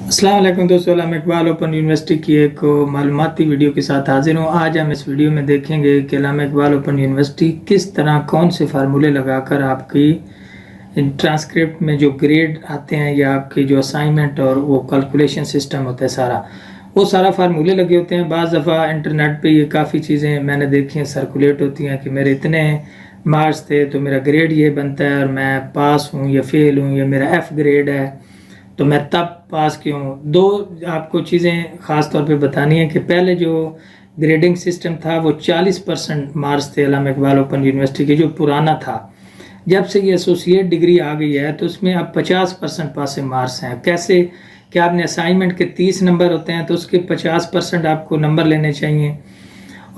अस्सलाम वालेकुम दोस्तों, मैं इकबाल ओपन यूनिवर्सिटी की एक मालूमाती वीडियो के साथ हाजिर हूँ। आज हम इस वीडियो में देखेंगे कि अल्लामा इकबाल ओपन यूनिवर्सिटी किस तरह कौन से फार्मूले लगाकर आपकी ट्रांसक्रिप्ट में जो ग्रेड आते हैं या आपकी जो असाइनमेंट और वो कैलकुलेशन सिस्टम होता है वो सारा फार्मूले लगे होते हैं। बाज़ दफ़ा इंटरनेट पे ये काफ़ी चीज़ें मैंने देखी हैं सर्कुलेट होती हैं कि मेरे इतने मार्क्स थे तो मेरा ग्रेड ये बनता है और मैं पास हूँ या फेल हूँ या मेरा एफ़ ग्रेड है तो मैं तब पास क्यों। दो आपको चीज़ें ख़ास तौर पे बतानी है कि पहले जो ग्रेडिंग सिस्टम था वो 40% मार्क्स थे अल्लामा इकबाल ओपन यूनिवर्सिटी के, जो पुराना था। जब से ये एसोसिएट डिग्री आ गई है तो उसमें अब 50% पासिंग मार्क्स हैं। कैसे कि आपने असाइनमेंट के 30 नंबर होते हैं तो उसके 50% आपको नंबर लेने चाहिए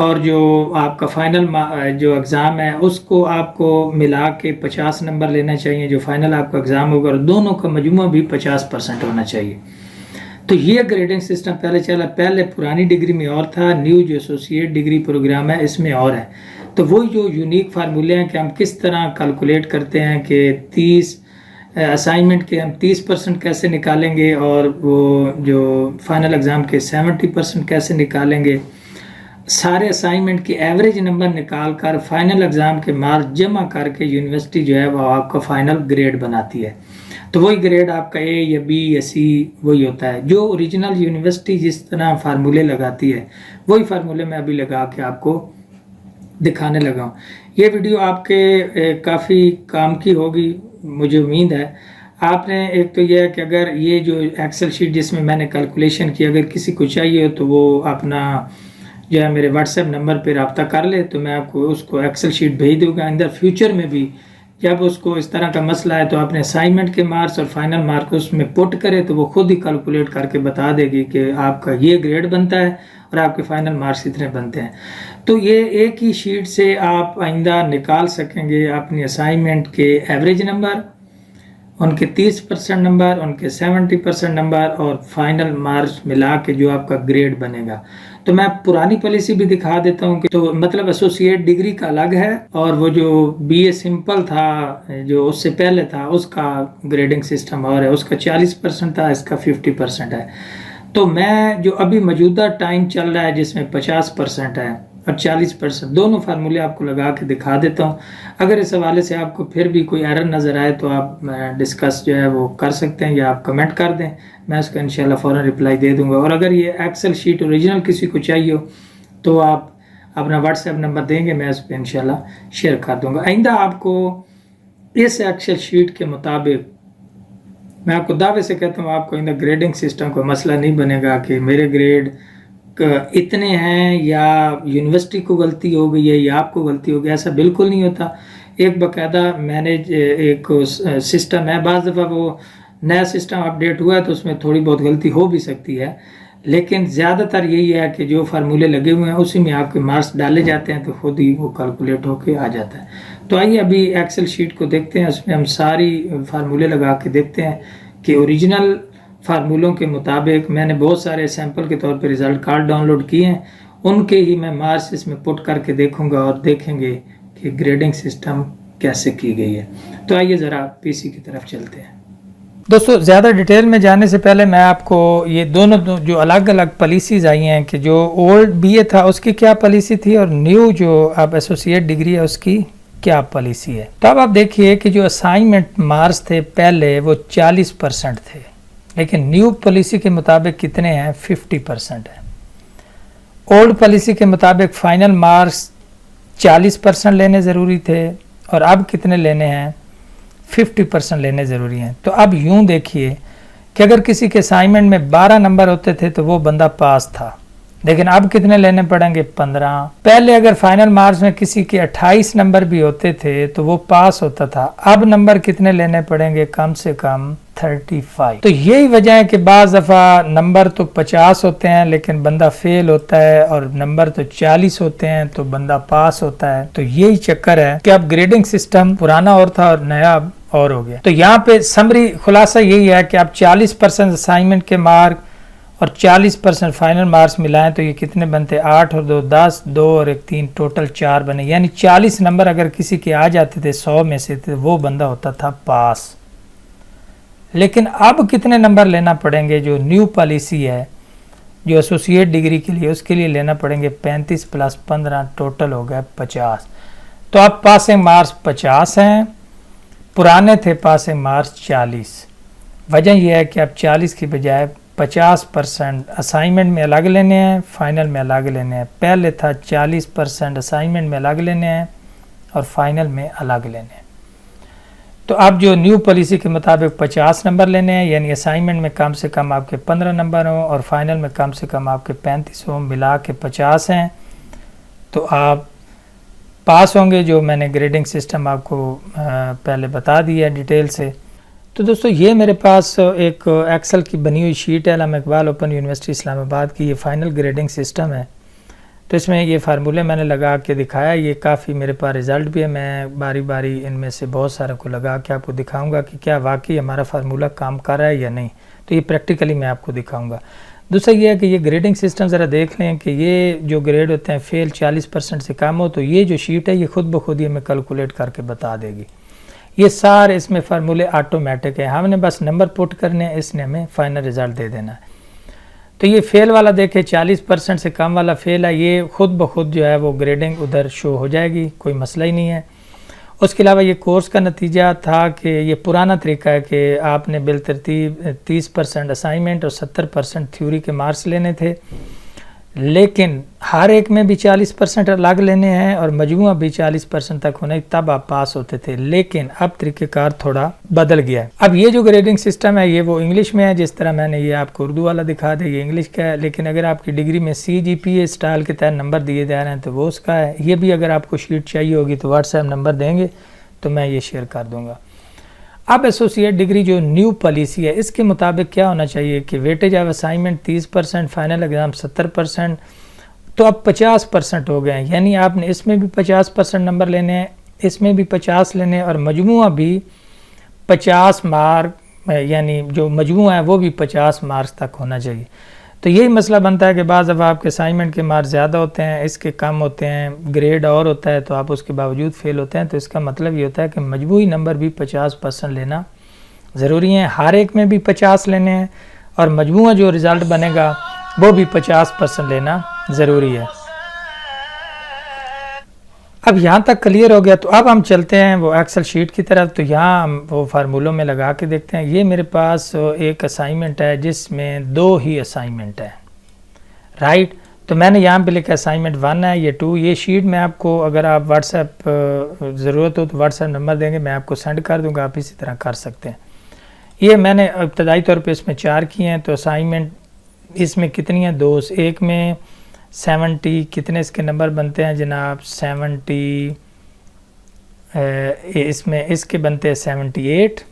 और जो आपका फाइनल जो एग्ज़ाम है उसको आपको मिला के 50 नंबर लेना चाहिए जो फाइनल आपका एग्ज़ाम होगा, और दोनों का मजमूआ भी 50% होना चाहिए। तो ये ग्रेडिंग सिस्टम पहले चला, पहले पुरानी डिग्री में और था, न्यू जो एसोसिएट डिग्री प्रोग्राम है इसमें और है। तो वही जो यूनिक फार्मूले हैं कि हम किस तरह कैलकुलेट करते हैं कि 30 असाइनमेंट के हम 30% कैसे निकालेंगे और वो जो फाइनल एग्ज़ाम के 70% कैसे निकालेंगे। सारे असाइनमेंट की एवरेज नंबर निकाल कर फाइनल एग्ज़ाम के मार्क्स जमा करके यूनिवर्सिटी जो है वो आपका फाइनल ग्रेड बनाती है। तो वही ग्रेड आपका ए या बी या सी वही होता है जो ओरिजिनल यूनिवर्सिटी जिस तरह फार्मूले लगाती है, वही फार्मूले मैं अभी लगा के आपको दिखाने लगा हूँ। ये वीडियो आपके काफ़ी काम की होगी मुझे उम्मीद है। आपने एक तो यह है कि अगर ये जो एक्सेल शीट जिसमें मैंने कैलकुलेशन की अगर किसी को चाहिए हो तो वो अपना जो है मेरे व्हाट्सएप नंबर पर रब्ता कर ले तो मैं आपको उसको एक्सेल शीट भेज दूँगा। अंदर फ्यूचर में भी जब उसको इस तरह का मसला है तो अपने असाइनमेंट के मार्क्स और फाइनल मार्क्स उसमें पुट करे तो वो खुद ही कैलकुलेट करके बता देगी कि आपका ये ग्रेड बनता है और आपके फाइनल मार्क्स इतने बनते हैं। तो ये एक ही शीट से आप आइंदा निकाल सकेंगे अपनी असाइनमेंट के एवरेज नंबर, उनके 30% नंबर, उनके 70% नंबर और फाइनल मार्क्स मिला के जो आपका ग्रेड बनेगा। तो मैं पुरानी पॉलिसी भी दिखा देता हूँ कि तो मतलब एसोसिएट डिग्री का अलग है और वो जो बीए सिंपल था जो उससे पहले था उसका ग्रेडिंग सिस्टम और है, उसका 40% था, इसका 50% है। तो मैं जो अभी मौजूदा टाइम चल रहा है जिसमें 50% है और 40% दोनों फार्मूले आपको लगा के दिखा देता हूँ। अगर इस हवाले से आपको फिर भी कोई एरर नज़र आए तो आप डिस्कस जो है वो कर सकते हैं या आप कमेंट कर दें, मैं उसका इंशाल्लाह फ़ौरन रिप्लाई दे दूंगा। और अगर ये एक्सेल शीट ओरिजिनल किसी को चाहिए हो तो आप अपना व्हाट्सएप नंबर देंगे, मैं उस पर इंशाल्लाह शेयर कर दूंगा। आइंदा आपको इस एक्सेल शीट के मुताबिक मैं आपको दावे से कहता हूँ आपको इन ग्रेडिंग सिस्टम का मसला नहीं बनेगा कि मेरे ग्रेड इतने हैं या यूनिवर्सिटी को गलती हो गई है या आपको गलती हो गई, ऐसा बिल्कुल नहीं होता। एक बाकायदा मैनेज एक सिस्टम है। बाज़ दफ़ा वो नया सिस्टम अपडेट हुआ है तो उसमें थोड़ी बहुत गलती हो भी सकती है, लेकिन ज़्यादातर यही है कि जो फार्मूले लगे हुए हैं उसी में आपके मार्क्स डाले जाते हैं तो खुद ही वो कैलकुलेट होके आ जाता है। तो आइए अभी एक्सेल शीट को देखते हैं, उसमें हम सारी फार्मूले लगा के देखते हैं कि ओरिजिनल फार्मूलों के मुताबिक मैंने बहुत सारे सैंपल के तौर पे रिज़ल्ट कार्ड डाउनलोड किए हैं, उनके ही मैं मार्क्स इसमें पुट करके देखूंगा और देखेंगे कि ग्रेडिंग सिस्टम कैसे की गई है। तो आइए ज़रा पीसी की तरफ चलते हैं। दोस्तों ज़्यादा डिटेल में जाने से पहले मैं आपको ये दोनों जो अलग अलग पॉलिसीज़ आई हैं कि जो ओल्ड बीए था उसकी क्या पॉलिसी थी और न्यू जो अब एसोसिएट डिग्री है उसकी क्या पॉलिसी है। तो अब आप देखिए कि जो असाइनमेंट मार्क्स थे पहले वो 40% थे, लेकिन न्यू पॉलिसी के मुताबिक कितने हैं, 50% है। ओल्ड पॉलिसी के मुताबिक फाइनल मार्क्स 40% लेने ज़रूरी थे और अब कितने लेने हैं, 50% लेने ज़रूरी हैं। तो अब यूं देखिए कि अगर किसी के असाइनमेंट में 12 नंबर होते थे तो वो बंदा पास था, लेकिन अब कितने लेने पड़ेंगे, 15। पहले अगर फाइनल मार्क्स में किसी के 28 नंबर भी होते थे तो वो पास होता था, अब नंबर कितने लेने पड़ेंगे, कम से कम 35। तो यही वजह है कि बाज़ दफ़ा नंबर तो 50 होते हैं लेकिन बंदा फेल होता है और नंबर तो 40 होते हैं तो बंदा पास होता है। तो यही चक्कर है कि अब ग्रेडिंग सिस्टम पुराना और था और नया और हो गया। तो यहाँ पे समरी खुलासा यही है कि आप 40% असाइनमेंट के मार्क और 40% फाइनल मार्क्स मिलाएं तो ये कितने बनते, 8 और 2 10, 2 और 1 3, टोटल 4 बने। यानी 40 नंबर अगर किसी के आ जाते थे 100 में से तो वो बंदा होता था पास। लेकिन अब कितने नंबर लेना पड़ेंगे, जो न्यू पॉलिसी है जो एसोसिएट डिग्री के लिए, उसके लिए लेना पड़ेंगे 35 + 15, टोटल हो गया 50। तो अब पासिंग मार्क्स 50 हैं, पुराने थे पासिंग मार्क्स 40। वजह यह है कि अब 40 की बजाय 50% असाइनमेंट में अलग लेने हैं, फाइनल में अलग लेने हैं। पहले था 40% असाइनमेंट में अलग लेने हैं और फाइनल में अलग लेने हैं। तो अब जो न्यू पॉलिसी के मुताबिक 50 नंबर लेने हैं, यानी असाइनमेंट में कम से कम आपके 15 नंबर हों और फाइनल में कम से कम आपके 35 हों, मिला के 50 हैं, तो आप पास होंगे। जो मैंने ग्रेडिंग सिस्टम आपको पहले बता दिया डिटेल से। तो दोस्तों ये मेरे पास एक एक्सेल की बनी हुई शीट है, अल्लामा इकबाल ओपन यूनिवर्सिटी इस्लामाबाद की। ये फाइनल ग्रेडिंग सिस्टम है, तो इसमें ये फार्मूले मैंने लगा के दिखाया। ये काफ़ी मेरे पास रिज़ल्ट भी है, मैं बारी बारी इनमें से बहुत सारे को लगा के आपको दिखाऊंगा कि क्या वाकई हमारा फार्मूला काम कर रहा है या नहीं। तो ये प्रैक्टिकली मैं आपको दिखाऊंगा। दूसरा ये है कि ये ग्रेडिंग सिस्टम ज़रा देख लें कि ये जो ग्रेड होते हैं फेल 40% से कम हो, तो ये जो शीट है ये खुद ब खुद ही हमें कैलकुलेट करके बता देगी। ये सारे इसमें फार्मूले ऑटोमेटिक है, हमने बस नंबर पुट करने हैं, इसने हमें फाइनल रिज़ल्ट दे देना है। तो ये फेल वाला देखें 40% से कम वाला फेल है, ये खुद ब खुद जो है वो ग्रेडिंग उधर शो हो जाएगी, कोई मसला ही नहीं है। उसके अलावा ये कोर्स का नतीजा था कि ये पुराना तरीका है कि आपने बिलतरतीब 30% असाइनमेंट और 70% थ्योरी के मार्क्स लेने थे, लेकिन हर एक में भी 40% अलग लेने हैं और मजमूआ भी 40% तक होना, तब आप पास होते थे। लेकिन अब तरीक़ेकार थोड़ा बदल गया है। अब ये जो ग्रेडिंग सिस्टम है ये वो इंग्लिश में है, जिस तरह मैंने ये आपको उर्दू वाला दिखा दे, ये इंग्लिश का है। लेकिन अगर आपकी डिग्री में CGPA स्टाइल के तहत नंबर दिए जा रहे हैं तो वो उसका है। ये भी अगर आपको शीट चाहिए होगी तो व्हाट्सएप नंबर देंगे तो मैं ये शेयर कर दूँगा। अब एसोसिएट डिग्री जो न्यू पॉलिसी है इसके मुताबिक क्या होना चाहिए कि weightage of assignment 30%, final exam 70%, तो अब 50% हो गए हैं। यानी आपने इसमें भी 50% नंबर लेने हैं, इसमें भी 50 लेने हैं और मजमूआ भी 50 मार्क, यानी जो मजमूआ है वो भी 50 मार्क्स तक होना चाहिए। तो यही मसला बनता है कि बाज़ अब आपके असाइनमेंट के मार्क्स ज़्यादा होते हैं, इसके कम होते हैं, ग्रेड और होता है तो आप उसके बावजूद फेल होते हैं। तो इसका मतलब ये होता है कि मजमूई नंबर भी 50% लेना ज़रूरी है, हर एक में भी 50 लेने हैं और मजमूआ जो रिज़ल्ट बनेगा वो भी 50% लेना ज़रूरी है। अब यहाँ तक क्लियर हो गया, तो अब हम चलते हैं वो एक्सेल शीट की तरफ। तो यहाँ हम वो फार्मूलों में लगा के देखते हैं। ये मेरे पास एक असाइनमेंट है जिसमें 2 ही असाइनमेंट है, राइट। तो मैंने यहाँ पे लिखा असाइनमेंट 1 है, ये 2। ये शीट मैं आपको, अगर आप व्हाट्सएप ज़रूरत हो तो व्हाट्सएप नंबर देंगे, मैं आपको सेंड कर दूँगा, आप इसी तरह कर सकते हैं। ये मैंने इब्तदाई तौर पर इसमें 4 किए हैं। तो असाइनमेंट इसमें कितनी है, 2। एक में 70, कितने इसके नंबर बनते हैं जनाब, 70, इसमें इसके बनते हैं 78।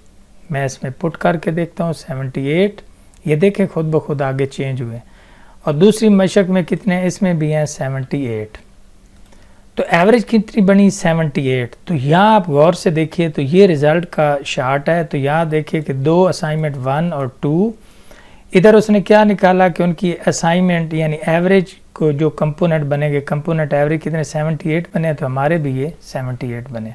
मैं इसमें पुट करके देखता हूँ 78, ये देखें खुद ब खुद आगे चेंज हुए। और दूसरी मशक में कितने, इसमें भी हैं 78। तो एवरेज कितनी बनी, 78। तो यहाँ आप गौर से देखिए, तो ये रिज़ल्ट का शार्ट है। तो यहाँ देखिए कि 2 असाइनमेंट 1 और 2, इधर उसने क्या निकाला कि उनकी असाइनमेंट यानी एवरेज को जो कंपोनेंट बनेंगे, कंपोनेंट एवरेज कितने, 78 बने, तो हमारे भी ये 78 बने।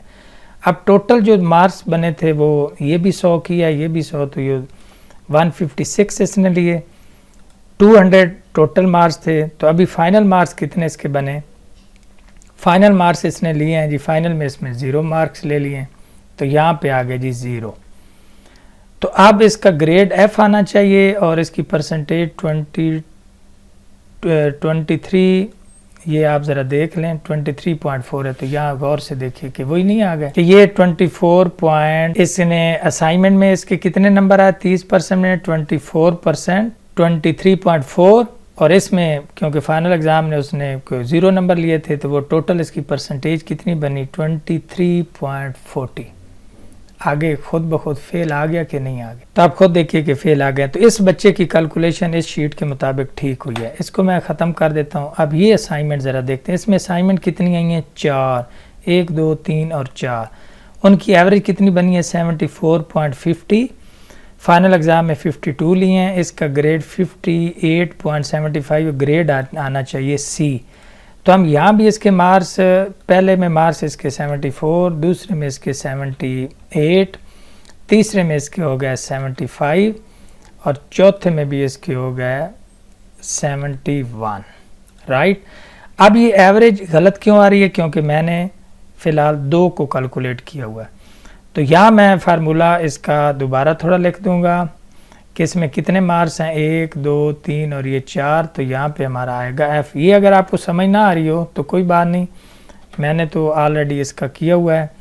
अब टोटल जो मार्क्स बने थे वो ये भी 100 किया, ये भी 100, तो ये 156 इसने लिए, 200 टोटल मार्क्स थे। तो अभी फाइनल मार्क्स कितने इसके बने, फाइनल मार्क्स इसने लिए हैं जी, फाइनल में इसमें 0 मार्क्स ले लिए हैं, तो यहाँ पे आ गए जी 0। तो अब इसका ग्रेड F आना चाहिए और इसकी परसेंटेज 23, ये आप ज़रा देख लें 23.4 है। तो यहाँ गौर से देखिए कि वही नहीं आ गए कि ये 24 पॉइंट, इसने असाइनमेंट में इसके कितने नंबर आए, 30% में 24%, 23.4, और इसमें क्योंकि फाइनल एग्ज़ाम ने उसने 0 नंबर लिए थे तो वो टोटल इसकी परसेंटेज कितनी बनी, 23.40। आगे खुद ब खुद फेल आ गया कि नहीं आ गया, तो आप खुद देखिए कि फेल आ गया। तो इस बच्चे की कैलकुलेशन इस शीट के मुताबिक ठीक हुई है। इसको मैं ख़त्म कर देता हूँ। अब ये असाइनमेंट ज़रा देखते हैं, इसमें असाइनमेंट कितनी आई हैं, 4, 1, 2, 3 और 4। उनकी एवरेज कितनी बनी है, 74.50। फाइनल एग्ज़ाम में 52 लिए हैं। इसका ग्रेड 58.75 ग्रेड आना चाहिए C। तो हम यहाँ भी इसके मार्क्स, पहले में मार्क्स इसके 74, दूसरे में इसके 78, तीसरे में इसके हो गया 75 और चौथे में भी इसके हो गया 71, राइट। अब ये एवरेज गलत क्यों आ रही है? क्योंकि मैंने फ़िलहाल 2 को कैलकुलेट किया हुआ है। तो यहाँ मैं फार्मूला इसका दोबारा थोड़ा लिख दूंगा कि इसमें कितने मार्क्स हैं, 1 2 3 और ये 4। तो यहाँ पे हमारा आएगा F। ये अगर आपको समझ ना आ रही हो तो कोई बात नहीं, मैंने तो ऑलरेडी इसका किया हुआ है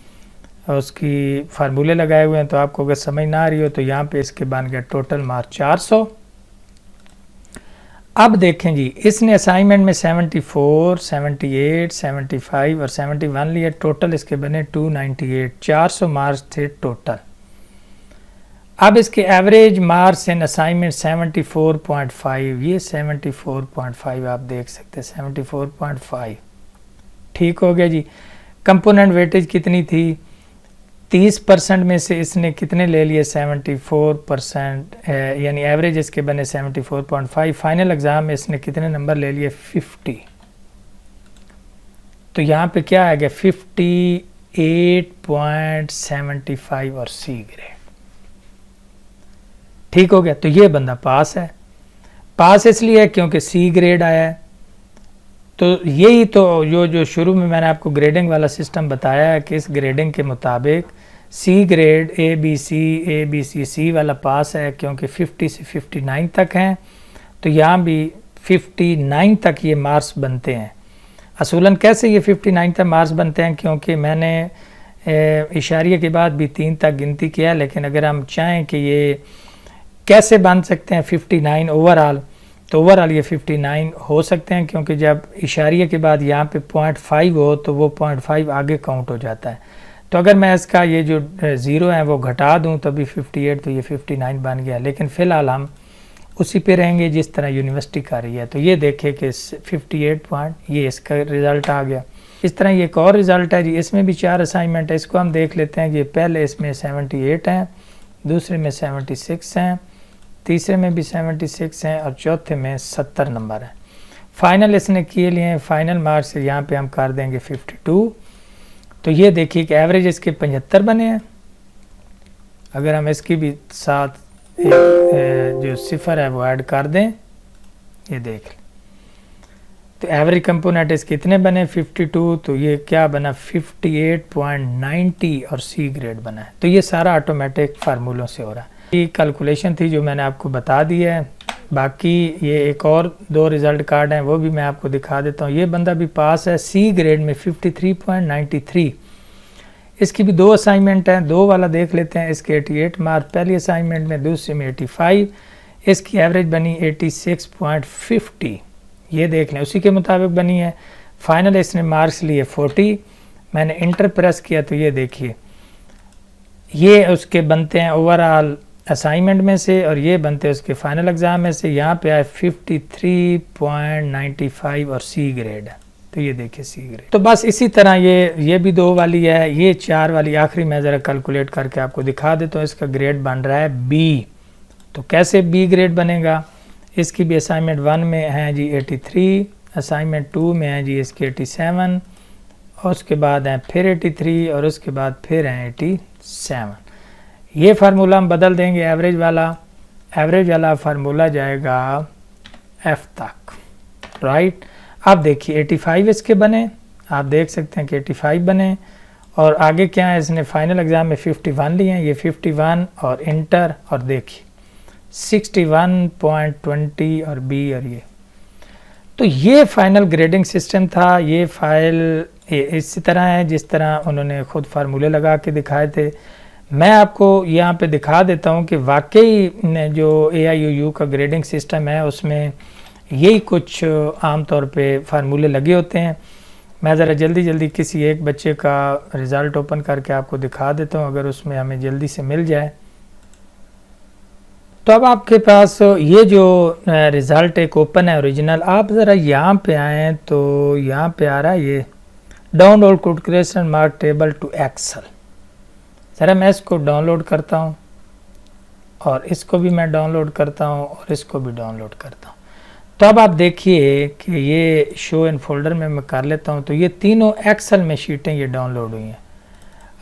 और उसकी फार्मूले लगाए हुए हैं। तो आपको अगर समझ ना आ रही हो तो यहाँ पे इसके बन गया टोटल मार्क 400। अब देखें जी, इसने असाइनमेंट में 74, 78, 75 और 71 लिए, टोटल इसके बने 298, 400 मार्क्स थे टोटल। अब इसके एवरेज मार्क्स इन असाइनमेंट 74.5, ये 74.5 आप देख सकते हैं, 74.5 ठीक हो गया जी। कंपोनेंट वेटेज कितनी थी? 30% में से इसने कितने ले लिए? 74%, यानी एवरेज इसके बने 74.5। फाइनल एग्जाम में इसने कितने नंबर ले लिए? 50। तो यहाँ पे क्या आ गया? 58.75 और सी ग्रेड, ठीक हो गया। तो ये बंदा पास है। पास इसलिए है क्योंकि सी ग्रेड आया है। तो यही तो जो शुरू में मैंने आपको ग्रेडिंग वाला सिस्टम बताया है कि इस ग्रेडिंग के मुताबिक C grade A B C सी वाला पास है, क्योंकि 50 से 59 तक हैं। तो यहाँ भी 59 तक ये मार्क्स बनते हैं। असूलन कैसे ये 59 तक मार्क्स बनते हैं? क्योंकि मैंने इशारिये के बाद भी 3 तक गिनती किया, लेकिन अगर हम चाहें कि ये कैसे बन सकते हैं 59 ओवरऑल, तो ओवरऑल ये 59 हो सकते हैं, क्योंकि जब इशारिये के बाद यहाँ पे 0.5 हो तो वो 0.5 आगे काउंट हो जाता है। तो अगर मैं इसका ये जो 0 है वो घटा दूँ तभी 58, तो ये 59 बन गया। लेकिन फ़िलहाल हम उसी पे रहेंगे जिस तरह यूनिवर्सिटी कर रही है। तो ये देखें कि 58 पॉइंट, ये इसका रिज़ल्ट आ गया। इस तरह ये एक और रिज़ल्ट है जी, इसमें भी 4 असाइनमेंट है। इसको हम देख लेते हैं। ये पहले इसमें 78 हैं, दूसरे में 76 हैं, तीसरे में भी 76 हैं और चौथे में 70 नंबर है। फाइनल इसने किए लिए हैं। फाइनल मार्क्स यहाँ पे हम कर देंगे 52। तो ये देखिए कि एवरेज इसके 75 बने हैं। अगर हम इसकी भी साथ एक जो सिफर है वो ऐड कर दें, ये देख लें, तो एवरेज कंपोनेंट इसके कितने बने? 52। तो ये क्या बना? 58.90 और सी ग्रेड बना है। तो ये सारा ऑटोमेटिक फार्मूलों से हो रहा है। ये कैलकुलेशन थी जो मैंने आपको बता दी है। बाकी ये एक और 2 रिज़ल्ट कार्ड हैं, वो भी मैं आपको दिखा देता हूँ। ये बंदा भी पास है सी ग्रेड में 53.93। इसकी भी 2 असाइनमेंट हैं, 2 वाला देख लेते हैं। इसके 88 मार्क पहली असाइनमेंट में, दूसरे में 85। इसकी एवरेज बनी 86.50, ये देख लें, उसी के मुताबिक बनी है। फाइनल इसने मार्क्स लिए 40। मैंने इंटर प्रेस किया तो ये देखिए, ये उसके बनते हैं ओवरऑल असाइनमेंट में से और ये बनते हैं उसके फाइनल एग्ज़ाम में से। यहाँ पे आए 53.95 और सी ग्रेड है। तो ये देखिए सी ग्रेड। तो बस इसी तरह ये भी 2 वाली है, ये 4 वाली आखिरी मैं ज़रा कैलकुलेट करके आपको दिखा देता हूँ। इसका ग्रेड बन रहा है बी। तो कैसे बी ग्रेड बनेगा? इसकी भी असाइनमेंट 1 में है जी 83, असाइनमेंट 2 में है जी इसके 87 और उसके बाद हैं फिर 83 और उसके बाद फिर हैं 87। ये फार्मूला हम बदल देंगे। एवरेज वाला फार्मूला जाएगा एफ तक, राइट। अब देखिए 85 इसके बने, आप देख सकते हैं कि 85 बने। और आगे क्या है, इसने फाइनल एग्ज़ाम में 51 लिए हैं, ये 51 और इंटर और देखिए 61.20 और बी और ये। तो ये फाइनल ग्रेडिंग सिस्टम था। ये फाइल इसी तरह है जिस तरह उन्होंने खुद फार्मूले लगा के दिखाए थे। मैं आपको यहाँ पे दिखा देता हूँ कि वाकई जो AIUU का ग्रेडिंग सिस्टम है उसमें यही कुछ आम तौर पे फार्मूले लगे होते हैं। मैं ज़रा जल्दी किसी एक बच्चे का रिज़ल्ट ओपन करके आपको दिखा देता हूँ, अगर उसमें हमें जल्दी से मिल जाए। तो अब आपके पास ये जो रिज़ल्ट एक ओपन है ओरिजिनल। आप ज़रा यहाँ पे आएँ तो यहाँ पे आ रहा है ये download calculation mark table to Excel. ज़रा मैं इसको डाउनलोड करता हूँ और इसको भी मैं डाउनलोड करता हूँ और इसको भी डाउनलोड करता हूँ। तो अब आप देखिए कि ये शो इन फोल्डर में मैं कर लेता हूँ। तो ये तीनों एक्सेल में शीटें ये डाउनलोड हुई हैं।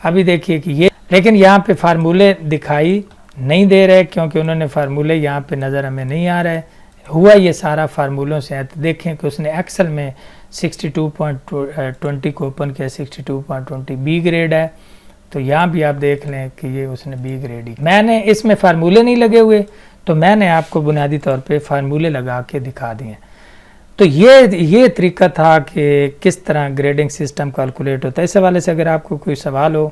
अभी देखिए कि ये लेकिन यहाँ पे फार्मूले दिखाई नहीं दे रहे क्योंकि उन्होंने फार्मूले यहाँ पे नज़र हमें नहीं आ रहे। हुआ ये सारा फार्मूलों से है। तो देखें कि उसने एक्सेल में 62.20 को ओपन किया, 62.20 बी ग्रेड है। तो यहाँ भी आप देख लें कि ये उसने बी ग्रेड ही। मैंने इसमें फार्मूले नहीं लगे हुए, तो मैंने आपको बुनियादी तौर पे फार्मूले लगा के दिखा दिए। तो ये तरीका था कि किस तरह ग्रेडिंग सिस्टम कैलकुलेट होता है। इस हवाले से अगर आपको कोई सवाल हो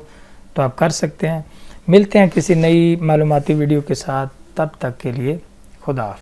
तो आप कर सकते हैं। मिलते हैं किसी नई मालूमाती वीडियो के साथ, तब तक के लिए खुदा हाफ़िज़।